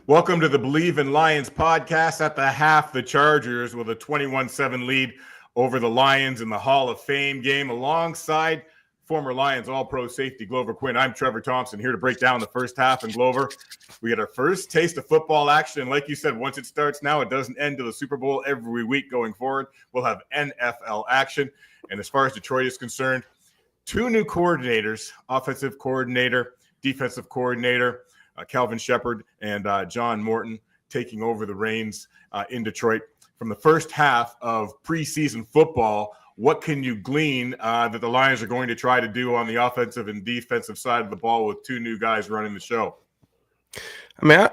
Welcome to the Bleav in Lions podcast. At the half, the Chargers with a 21-7 lead over the Lions in the Hall of Fame game alongside former Lions All-Pro safety Glover Quin. I'm Trevor Thompson here to break down the first half. And Glover, we get our first taste of football action. And like you said, once it starts now, it doesn't end to the Super Bowl. Every week going forward, we'll have NFL action. And as far as Detroit is concerned, two new coordinators, offensive coordinator, defensive coordinator, Calvin Shepard and John Morton taking over the reins in Detroit. From the first half of preseason football, what can you glean that the Lions are going to try to do on the offensive and defensive side of the ball with two new guys running the show? I mean,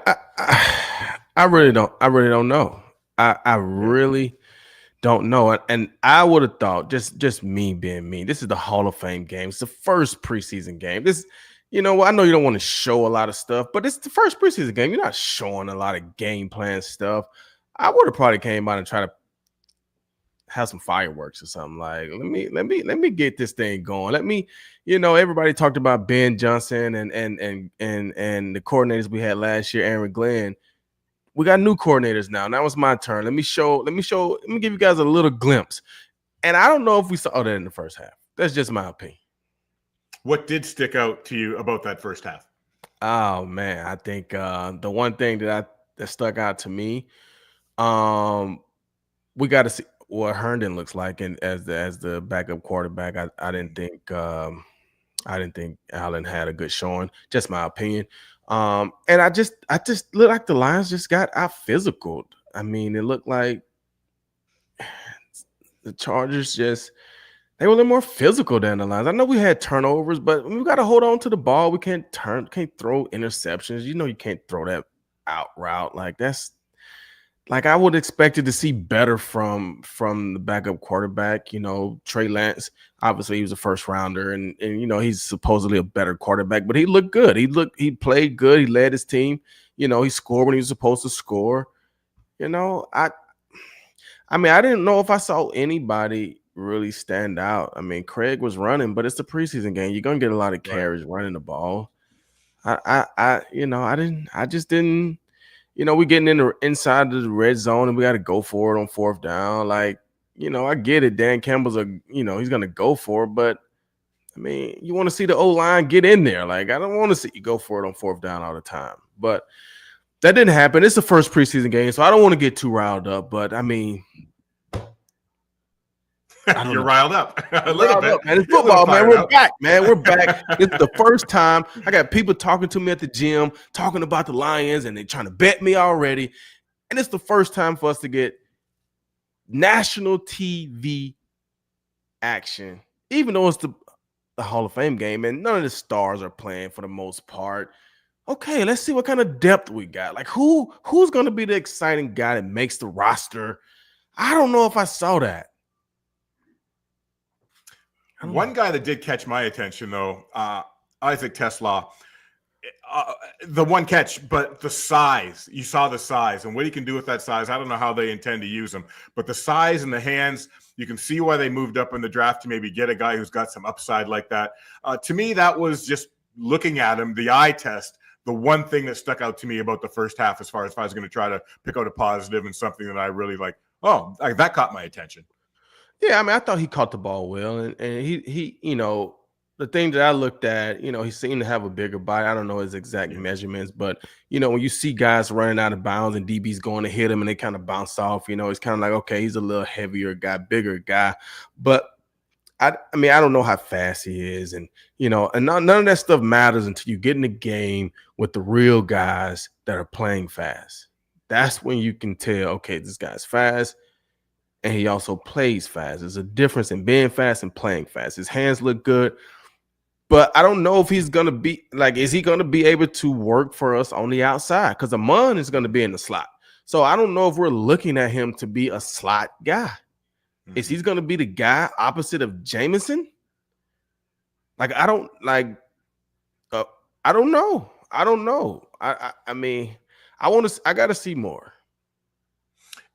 I really don't know. I really don't know. And I would have thought, just me being me, this is the Hall of Fame game. It's the first preseason game. I know you don't want to show a lot of stuff, but it's the first preseason game. You're not showing a lot of game plan stuff. I would have probably came out and tried to have some fireworks or something. Like, let me get this thing going. Everybody talked about Ben Johnson and the coordinators we had last year, Aaron Glenn. We got new coordinators now. Now it's my turn. Let me give you guys a little glimpse. And I don't know if we saw that in the first half. That's just my opinion. What did stick out to you about that first half? Oh man, I think the one thing that stuck out to me, we got to see what Herndon looks like, and as the backup quarterback, I didn't think Allen had a good showing. Just my opinion. And I just looked like the Lions just got out physical. I mean, it looked like the Chargers they were a little more physical than the Lions. I know we had turnovers, but we got to hold on to the ball. We can't throw interceptions. You can't throw that out route. Like that's like I would expect to see better from the backup quarterback. Trey Lance. Obviously, he was a first rounder, and he's supposedly a better quarterback. But he looked good. He played good. He led his team. He scored when he was supposed to score. I didn't know if I saw anybody really stand out. I mean, Craig was running, but it's the preseason game. You're gonna get a lot of carries running the ball. I just didn't. We're getting inside the red zone and we got to go for it on fourth down. Like, I get it. Dan Campbell's he's gonna go for it, but I mean, you want to see the O-line get in there. Like, I don't want to see you go for it on fourth down all the time. But that didn't happen. It's the first preseason game, so I don't want to get too riled up. But I mean, You're riled up a little bit. Man. It's football, man. We're back, man. We're back. It's the first time. I got people talking to me at the gym, talking about the Lions, and they're trying to bet me already. And it's the first time for us to get national TV action, even though it's the Hall of Fame game, and none of the stars are playing for the most part. Okay, let's see what kind of depth we got. Like, who's going to be the exciting guy that makes the roster? I don't know if I saw that. One guy that did catch my attention, though, Isaac Tesla, the one catch, but the size. You saw the size and what he can do with that size. I don't know how they intend to use him, but the size and the hands, you can see why they moved up in the draft to maybe get a guy who's got some upside like that. To me, that was just looking at him, the eye test, the one thing that stuck out to me about the first half as far as if I was going to try to pick out a positive and something that I really like. Oh, that caught my attention. Yeah, I mean, I thought he caught the ball well, and he the thing that I looked at, he seemed to have a bigger body. I don't know his exact measurements, but when you see guys running out of bounds and DBs going to hit him and they kind of bounce off, it's kind of like, okay, he's a little heavier guy, bigger guy, but I don't know how fast he is, and none of that stuff matters until you get in the game with the real guys that are playing fast. That's when you can tell, okay, this guy's fast. And he also plays fast. There's a difference in being fast and playing fast. His hands look good, but I don't know if he's going to be is he going to be able to work for us on the outside? Because Amon is going to be in the slot. So I don't know if we're looking at him to be a slot guy. Mm-hmm. Is he going to be the guy opposite of Jamison? I don't know. I mean, I got to see more.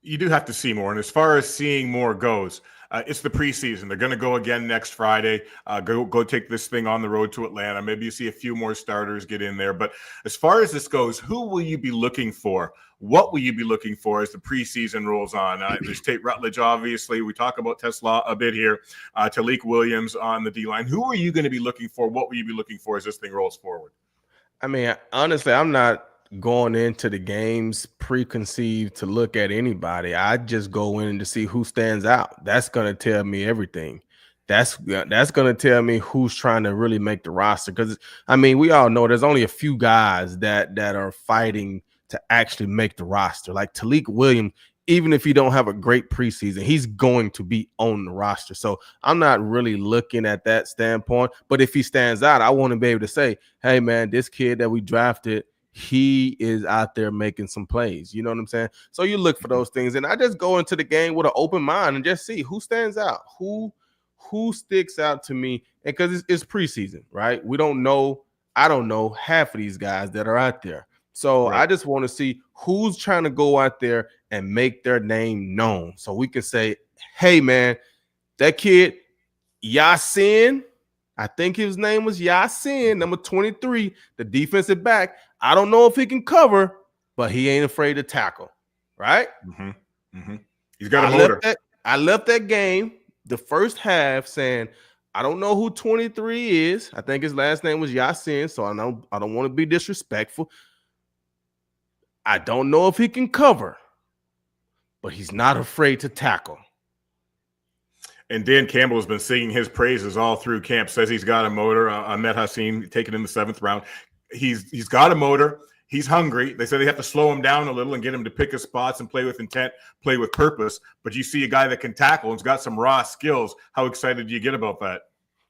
You do have to see more. And as far as seeing more goes, It's the preseason. They're going to go again next Friday. Go take this thing on the road to Atlanta. Maybe you see a few more starters get in there. But as far as this goes, who will you be looking for? What will you be looking for as the preseason rolls on? There's Tate Rutledge, obviously. We talk about Tesla a bit here. Talik Williams on the D-line. Who are you going to be looking for? What will you be looking for as this thing rolls forward? I mean, honestly, I'm not going into the games preconceived to look at anybody. I just go in to see who stands out. That's going to tell me everything. That's going to tell me who's trying to really make the roster. Because, I mean, we all know there's only a few guys that are fighting to actually make the roster. Like Talik Williams, even if you don't have a great preseason, he's going to be on the roster. So I'm not really looking at that standpoint. But if he stands out, I want to be able to say, hey, man, this kid that we drafted, he is out there making some plays. You know what I'm saying? So you look for those things. And I just go into the game with an open mind and just see who stands out, who sticks out to me. And because it's preseason, right? We don't know. I don't know half of these guys that are out there. So right. I just want to see who's trying to go out there and make their name known. So we can say, hey, man, that kid, Yasin, I think his name was Yasin, number 23, the defensive back. I don't know if he can cover, but he ain't afraid to tackle, right? Mm-hmm. Mm-hmm. He's got a motor. I left that game, the first half, saying, I don't know who 23 is. I think his last name was Yasin, so I don't want to be disrespectful. I don't know if he can cover, but he's not afraid to tackle. And Dan Campbell has been singing his praises all through camp, says he's got a motor. Ahmed Hassim, taken in the 7th round. He's got a motor. He's hungry. They say they have to slow him down a little and get him to pick his spots and play with intent, play with purpose. But you see a guy that can tackle and's got some raw skills. How excited do you get about that?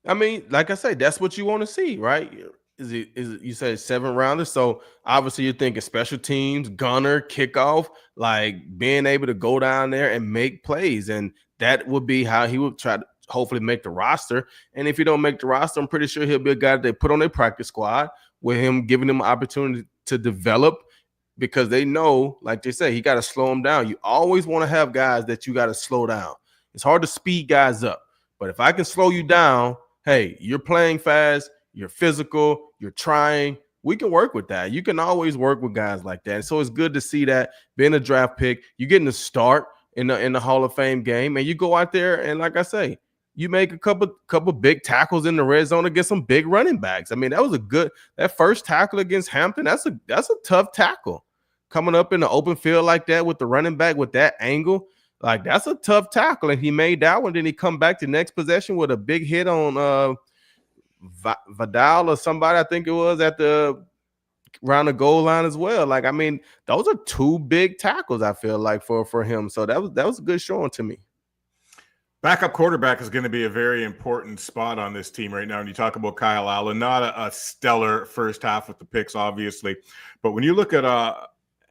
I mean, like I say, that's what you want to see, right? Is it you said 7 rounders? So obviously you're thinking special teams, gunner, kickoff, like being able to go down there and make plays. And that would be how he would try to hopefully make the roster. And if he don't make the roster, I'm pretty sure he'll be a guy that they put on their practice squad with him, giving them an opportunity to develop, because they know, like they say, he got to slow them down. You always want to have guys that you got to slow down. It's hard to speed guys up, but if I can slow you down, hey, you're playing fast, you're physical, you're trying, we can work with that. You can always work with guys like that. And so it's good to see that being a draft pick, you're getting to start in the Hall of Fame game, and you go out there and, like I say, you make a couple big tackles in the red zone against some big running backs. I mean, that first tackle against Hampton, that's a tough tackle. Coming up in the open field like that with the running back with that angle, like that's a tough tackle. And he made that one. Then he come back to the next possession with a big hit on Vidal or somebody, I think it was, at the around the goal line as well. Like, I mean, those are 2 big tackles, I feel like, for him. So that was a good showing to me. Backup quarterback is going to be a very important spot on this team right now. And you talk about Kyle Allen, not a stellar first half with the picks, obviously. But when you look at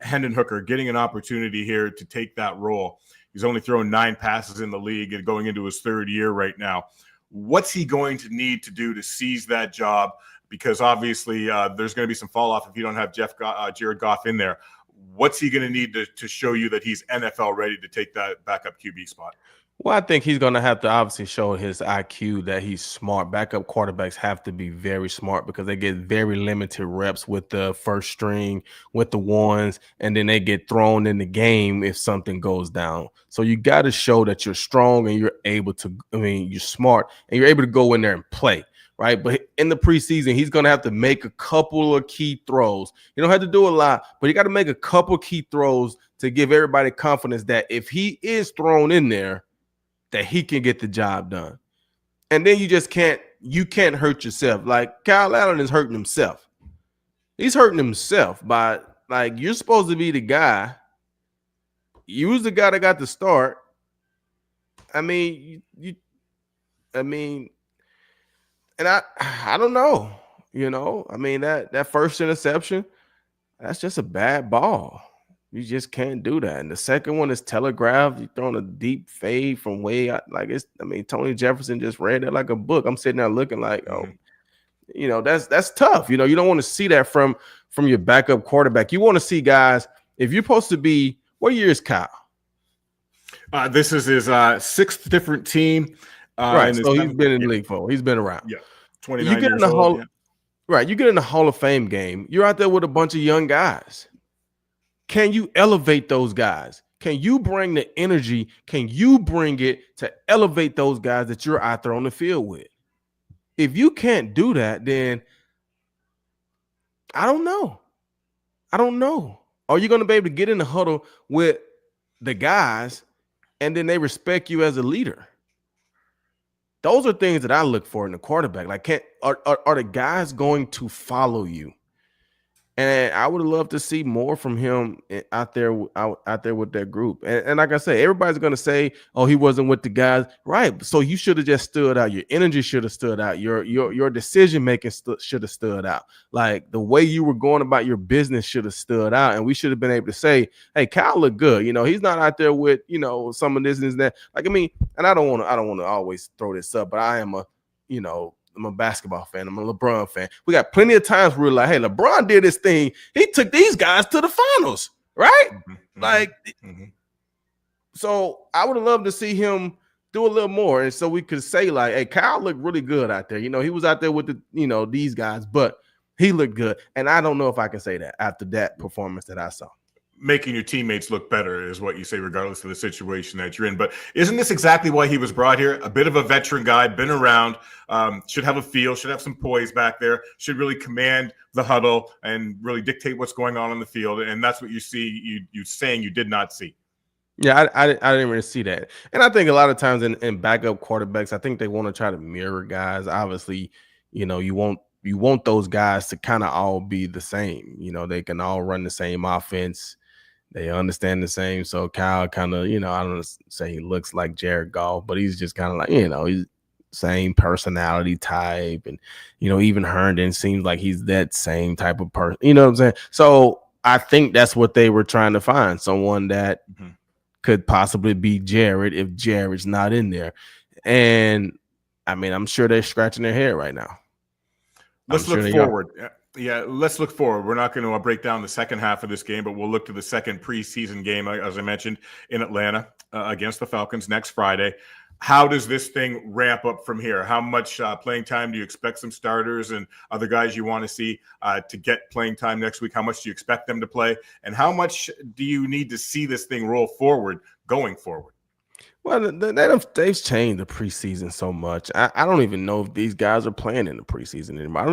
Hendon Hooker getting an opportunity here to take that role, he's only thrown 9 passes in the league and going into his 3rd year right now. What's he going to need to do to seize that job? Because obviously there's going to be some fall off if you don't have Jared Goff in there. What's he going to need to show you that he's NFL ready to take that backup QB spot? Well, I think he's going to have to obviously show his IQ, that he's smart. Backup quarterbacks have to be very smart because they get very limited reps with the first string, with the ones, and then they get thrown in the game if something goes down. So you got to show that you're strong and you're able to, you're smart and you're able to go in there and play, right? But in the preseason, he's going to have to make a couple of key throws. You don't have to do a lot, but you got to make a couple key throws to give everybody confidence that if he is thrown in there, that he can get the job done. And then you can't hurt yourself. Like Kyle Allen is hurting himself. He's hurting himself by, like, you're supposed to be the guy. You was the guy that got the start. I mean, and I don't know, I mean, that first interception, that's just a bad ball. You just can't do that. And the second one is telegraphed. You're throwing a deep fade from way out. Like, Tony Jefferson just read it like a book. I'm sitting there looking like, that's tough. You don't want to see that from your backup quarterback. You want to see guys, if you're supposed to be, what year is Kyle? This is his sixth different team. Right. In the So he's seventh, been in yeah, the league for. He's been around. yeah, You 29 get in years the old. hall. Yeah. Right. You get in the Hall of Fame game. You're out there with a bunch of young guys. Can you elevate those guys? Can you bring the energy? Can you bring it to elevate those guys that you're out there on the field with? If you can't do that, then I don't know. I don't know. Are you going to be able to get in the huddle with the guys and then they respect you as a leader? Those are things that I look for in the quarterback. Like, are the guys going to follow you? And I would love to see more from him out there, out there with that group. And like I say, everybody's going to say, "Oh, he wasn't with the guys." Right. So you should have just stood out. Your energy should have stood out. Your decision making should have stood out. Like the way you were going about your business should have stood out. And we should have been able to say, "Hey, Kyle looked good. You know, he's not out there with some of this and that." Like, I mean, and I don't want to always throw this up, but I am I'm a basketball fan. I'm a LeBron fan. We got plenty of times where we're like, hey, LeBron did this thing. He took these guys to the finals, right? Mm-hmm, Like, mm-hmm. So I would have loved to see him do a little more. And so we could say, like, hey, Kyle looked really good out there. He was out there with these guys, but he looked good. And I don't know if I can say that after that performance that I saw. Making your teammates look better is what you say, regardless of the situation that you're in. But isn't this exactly why he was brought here? A bit of a veteran guy, been around, should have a feel, should have some poise back there, should really command the huddle and really dictate what's going on the field. And that's what you see, you saying you did not see. Yeah, I didn't really see that. And I think a lot of times in backup quarterbacks, I think they want to try to mirror guys. Obviously, you want those guys to kind of all be the same. They can all run the same offense. They understand the same. So Kyle kind of, I don't say he looks like Jared Goff, but he's just kind of like, he's same personality type. And, even Herndon seems like he's that same type of person. You know what I'm saying? So I think that's what they were trying to find. Someone that could possibly be Jared if Jared's not in there. And I mean, I'm sure they're scratching their head right now. Let's look forward. Yeah, let's look forward. We're not going to break down the second half of this game, but we'll look to the second preseason game, as I mentioned, in Atlanta against the Falcons next Friday. How does this thing ramp up from here? How much playing time do you expect some starters and other guys you want to see to get playing time next week? How much do you expect them to play? And how much do you need to see this thing roll forward going forward? Well, they've changed the preseason so much. I don't even know if these guys are playing in the preseason anymore. I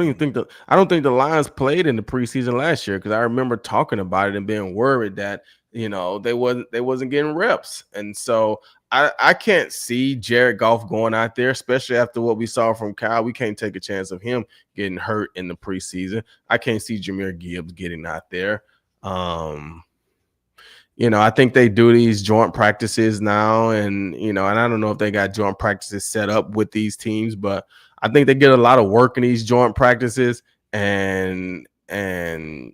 don't think the Lions played in the preseason last year because I remember talking about it and being worried that they wasn't getting reps. And so I can't see Jared Goff going out there, especially after what we saw from Kyle. We can't take a chance of him getting hurt in the preseason. I can't see Jahmyr Gibbs getting out there. I think they do these joint practices now, and and I don't know if they got joint practices set up with these teams, but I think they get a lot of work in these joint practices, and I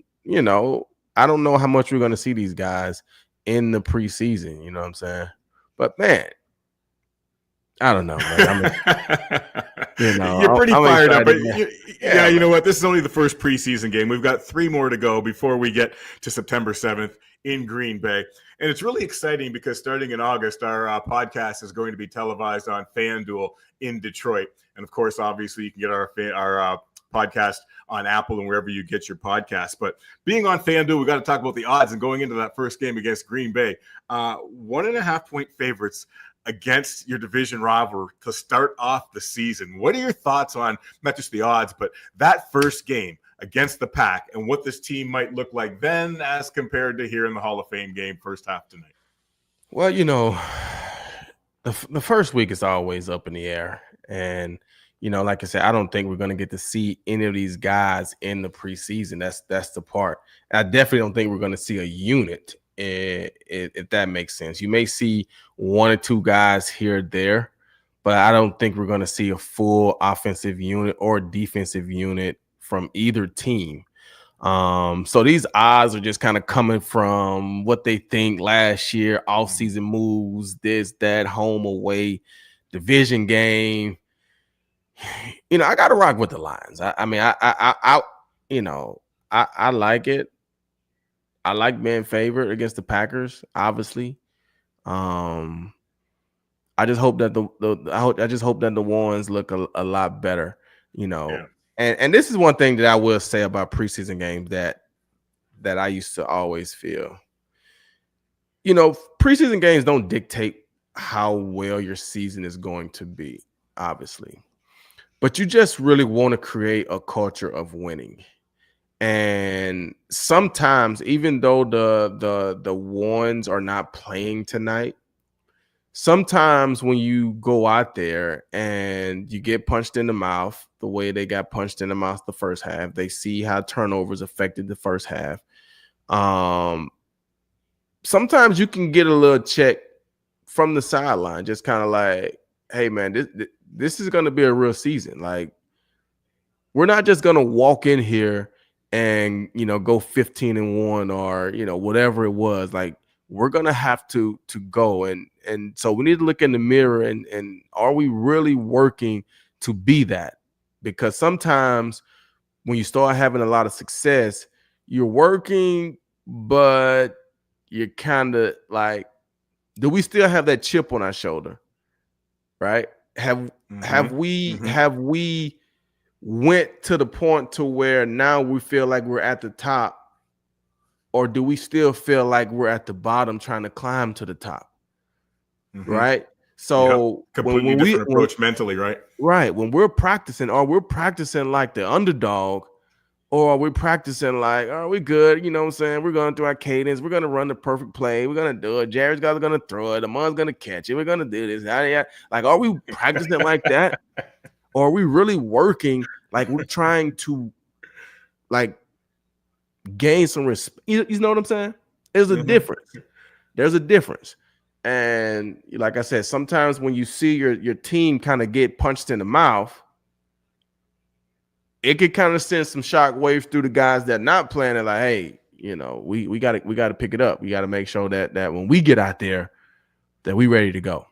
don't know how much we're going to see these guys in the preseason. You know what I'm saying? But man, I don't know, man. You're pretty fired up. But you know what? This is only the first preseason game. We've got 3 more to go before we get to September 7th in Green Bay. And it's really exciting because starting in August, our podcast is going to be televised on FanDuel in Detroit. And of course, obviously, you can get our podcast on Apple and wherever you get your podcasts. But being on FanDuel, we got to talk about the odds and going into that first game against Green Bay. 1.5-point favorites against your division rival to start off the season. What are your thoughts on not just the odds, but that first game against the Pack and what this team might look like then as compared to here in the Hall of Fame game first half tonight? Well, the first week is always up in the air. And, like I said, I don't think we're going to get to see any of these guys in the preseason. That's the part. And I definitely don't think we're going to see a unit, if that makes sense. You may see 1 or 2 guys here or there, but I don't think we're going to see a full offensive unit or defensive unit from either team. So these odds are just kind of coming from what they think last year, off-season moves, this, that, home, away, division game. I got to rock with the Lions. I mean, I like it. I like being favored against the Packers, obviously. I just hope that I just hope that the ones look a lot better, you know. Yeah. And this is one thing that I will say about preseason games that I used to always feel. You know, preseason games don't dictate how well your season is going to be, obviously. But you just really want to create a culture of winning. And sometimes, even though the ones are not playing tonight, sometimes when you go out there and you get punched in the mouth the way they got punched in the mouth the first half, they see how turnovers affected the first half. Sometimes you can get a little check from the sideline, just kind of like, hey man, this is going to be a real season. Like, we're not just going to walk in here and, you know, go 15-1 or, you know, whatever it was. Like, we're going to have to go. And so we need to look in the mirror and are we really working to be that? Because sometimes when you start having a lot of success, you're working, but you're kind of like, do we still have that chip on our shoulder? Right? Have we went to the point to where now we feel like we're at the top, or do we still feel like we're at the bottom trying to climb to the top? Right? So completely different approach mentally, right? Right. When we're practicing, or we're practicing like the underdog, or are we practicing like, are we good? You know what I'm saying? We're going through our cadence. We're going to run the perfect play. We're going to do it. Jared's going to throw it. Amon's going to catch it. We're going to do this. Like, are we practicing like that? Or are we really working like we're trying to like gain some respect? You know what I'm saying? There's a difference. There's a difference. And like I said, sometimes when you see your team kind of get punched in the mouth, it could kind of send some shock waves through the guys that are not playing. It like, hey, you know, we got to pick it up. We got to make sure that when we get out there, that we ready to go.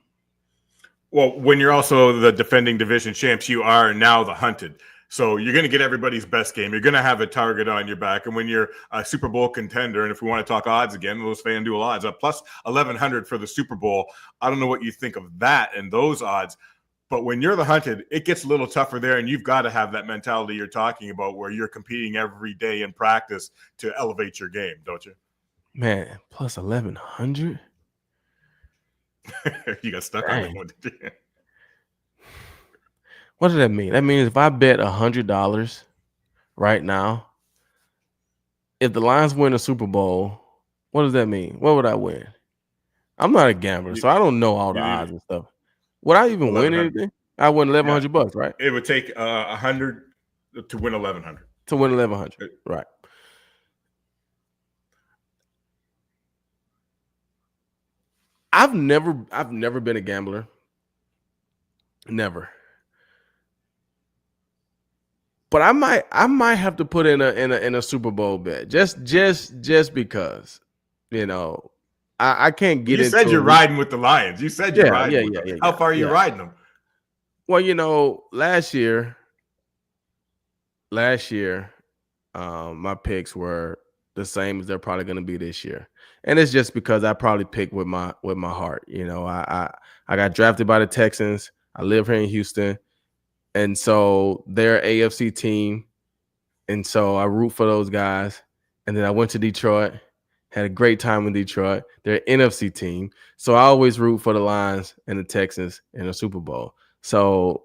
Well, when you're also the defending division champs, you are now the hunted. So you're going to get everybody's best game. You're going to have a target on your back. And when you're a Super Bowl contender, and if we want to talk odds again, those FanDuel odds are plus 1,100 for the Super Bowl. I don't know what you think of that and those odds. But when you're the hunted, it gets a little tougher there, and you've got to have that mentality you're talking about where you're competing every day in practice to elevate your game, don't you? Man, plus 1,100? You got stuck on that one, did you? What does that mean? That means if I bet $100 right now, if the Lions win a Super Bowl, what does that mean? What would I win? I'm not a gambler, so I don't know all the odds and stuff. Would I even win anything? I win $1,100, right? It would take 100 to win 1,100. To win 1,100, right? I've never been a gambler. Never. But I might have to put in a Super Bowl bet just because, you know, I can't get into. You said you're riding with the Lions. You said you're riding with them. Yeah. How far are you riding them? Well, you know, last year, my picks were the same as they're probably going to be this year, and it's just because I probably picked with my heart. You know, I got drafted by the Texans. I live here in Houston, and so they're an AFC team, and so I root for those guys. And then I went to Detroit, had a great time in Detroit. They're an NFC team, so I always root for the Lions and the Texans in the Super Bowl. So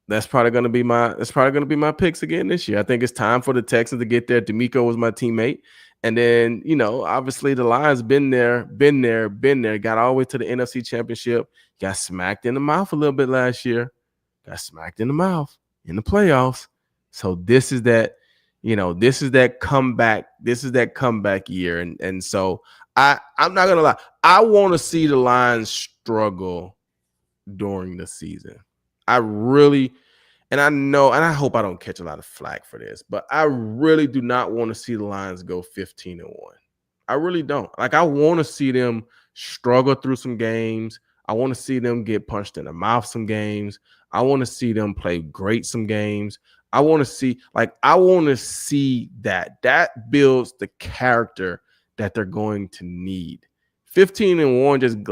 that's probably going to be my picks again this year. I think it's time for the Texans to get there. D'Amico was my teammate. And then, you know, obviously the Lions been there, got all the way to the NFC Championship, got smacked in the mouth a little bit last year, got smacked in the mouth in the playoffs. So this is that, you know, this is that comeback year. And so I'm not going to lie. I want to see the Lions struggle during the season. I really, and I know, and I hope I don't catch a lot of flack for this, but I really do not want to see the Lions go 15-1. I really don't. Like, I want to see them struggle through some games. I want to see them get punched in the mouth some games. I want to see them play great some games. I want to see that. That builds the character that they're going to need 15-1, just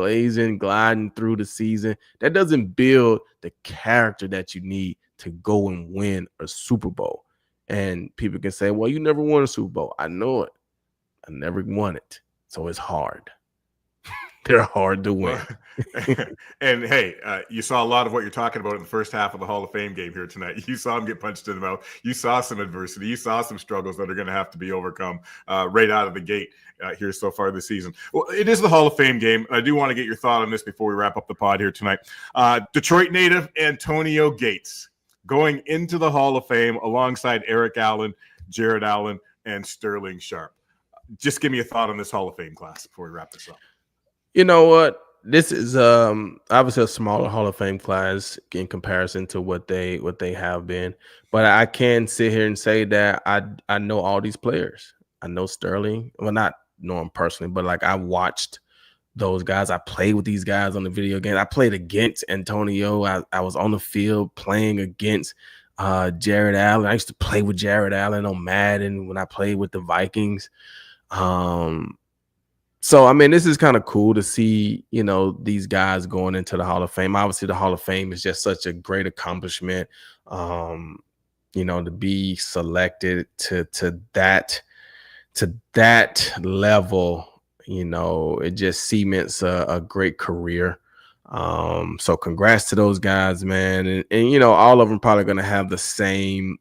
gliding through the season. That doesn't build the character that you need to go and win a Super Bowl. And people can say, well, you never won a Super Bowl. I know it. I never won it. So it's hard. They're hard to win. And hey, you saw a lot of what you're talking about in the first half of the Hall of Fame game here tonight. You saw him get punched in the mouth. You saw some adversity. You saw some struggles that are going to have to be overcome right out of the gate here so far this season. Well, it is the Hall of Fame game. I do want to get your thought on this before we wrap up the pod here tonight. Detroit native Antonio Gates going into the Hall of Fame alongside Eric Allen, Jared Allen, and Sterling Sharp. Just give me a thought on this Hall of Fame class before we wrap this up. You know what? This is obviously a smaller Hall of Fame class in comparison to what they have been. But I can sit here and say that I know all these players. I know Sterling. Well, not know him personally, but like I watched those guys. I played with these guys on the video game. I played against Antonio. I was on the field playing against Jared Allen. I used to play with Jared Allen on Madden when I played with the Vikings. So, I mean, this is kind of cool to see, you know, these guys going into the Hall of Fame. Obviously, the Hall of Fame is just such a great accomplishment, you know, to be selected to that level, you know, it just cements a great career. So congrats to those guys, man. And you know, all of them probably going to have the same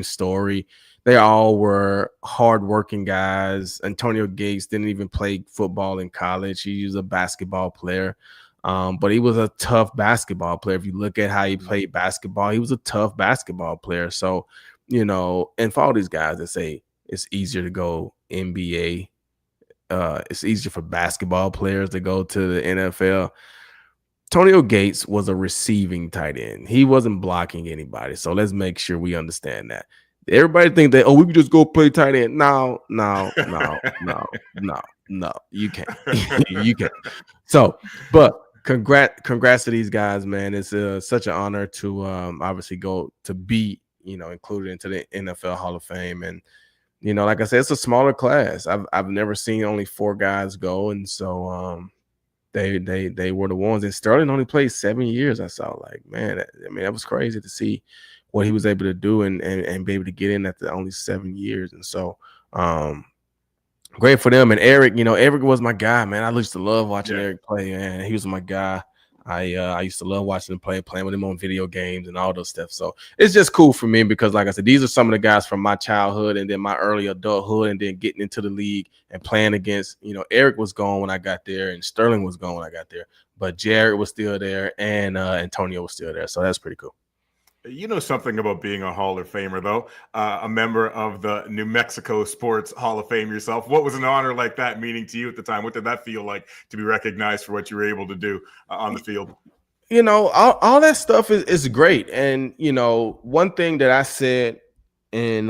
story. They all were hardworking guys. Antonio Gates didn't even play football in college. He was a basketball player, but he was a tough basketball player. If you look at how he played basketball, he was a tough basketball player. So, you know, and for all these guys that say it's easier to go NBA, it's easier for basketball players to go to the NFL. Antonio Gates was a receiving tight end. He wasn't blocking anybody. So let's make sure we understand that. Everybody think that, oh, we can just go play tight end. No, you can't. You can't. So, but congrats to these guys, man. It's such an honor to obviously go to be, you know, included into the NFL Hall of Fame. And, you know, like I said, it's a smaller class. I've never seen only 4 guys go. And so they were the ones. And Sterling only played 7 years. I saw, like, man, I mean, that was crazy to see what he was able to do and be able to get in after only 7 years. And so great for them. And Eric, you know, Eric was my guy, man. I used to love watching Eric play, man. He was my guy. I used to love watching him play, playing with him on video games and all those stuff. So it's just cool for me because, like I said, these are some of the guys from my childhood and then my early adulthood and then getting into the league and playing against, you know, Eric was gone when I got there and Sterling was gone when I got there, but Jared was still there and Antonio was still there. So that's pretty cool. You know something about being a Hall of Famer, though, a member of the New Mexico Sports Hall of Fame yourself. What was an honor like that meaning to you at the time? What did that feel like to be recognized for what you were able to do on the field? You know, all that stuff is great. And, you know, one thing that I said in,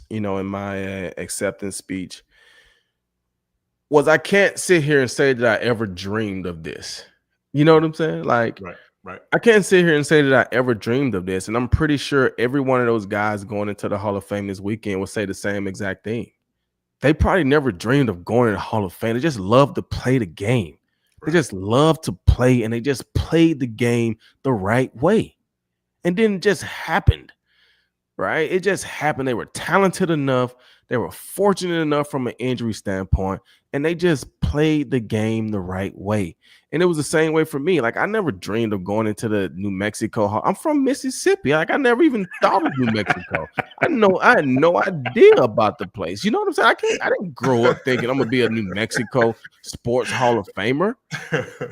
you know, in my acceptance speech was I can't sit here and say that I ever dreamed of this. You know what I'm saying? Like, Right. I can't sit here and say that I ever dreamed of this. And I'm pretty sure every one of those guys going into the Hall of Fame this weekend will say the same exact thing. They probably never dreamed of going to the Hall of Fame. They just love to play the game. Right. They just love to play, and they just played the game the right way. And then it just happened, right? It just happened. They were talented enough. They were fortunate enough from an injury standpoint, and they just played the game the right way. And it was the same way for me. Like, I never dreamed of going into the New Mexico Hall. I'm from Mississippi. Like, I never even thought of New Mexico. I had no idea about the place. You know what I'm saying? I didn't grow up thinking I'm gonna be a New Mexico Sports Hall of Famer,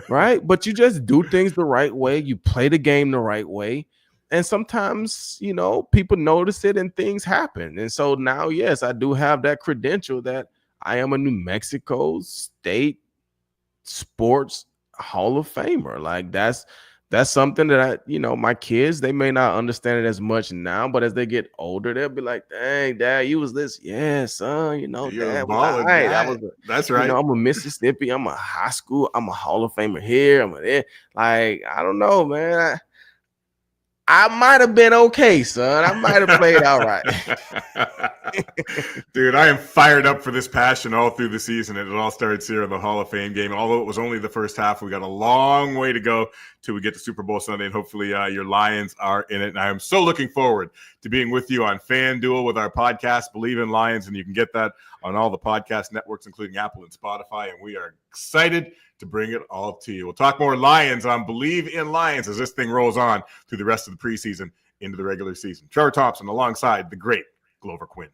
right? But you just do things the right way. You play the game the right way. And sometimes, you know, people notice it and things happen. And so now, yes, I do have that credential that I am a New Mexico State Sports Hall of Famer. Like, that's something that I, you know, my kids, they may not understand it as much now, but as they get older, they'll be like, dang, Dad, you was this. Yeah, son, you know, Dad was all right. That's right. You know, I'm a Mississippi, I'm a high school, I'm a Hall of Famer here. I'm a there. Like, I don't know, man. I might have been okay, son. I might have played all right. Dude, I am fired up for this passion all through the season, and it all starts here in the Hall of Fame game. Although it was only the first half, we got a long way to go till we get to Super Bowl Sunday, and hopefully your Lions are in it. And I am so looking forward to being with you on FanDuel with our podcast, Bleav in Lions, and you can get that on all the podcast networks, including Apple and Spotify, and we are excited to bring it all to you. We'll talk more Lions on Bleav in Lions as this thing rolls on through the rest of the preseason into the regular season. Trevor Thompson alongside the great Glover Quin.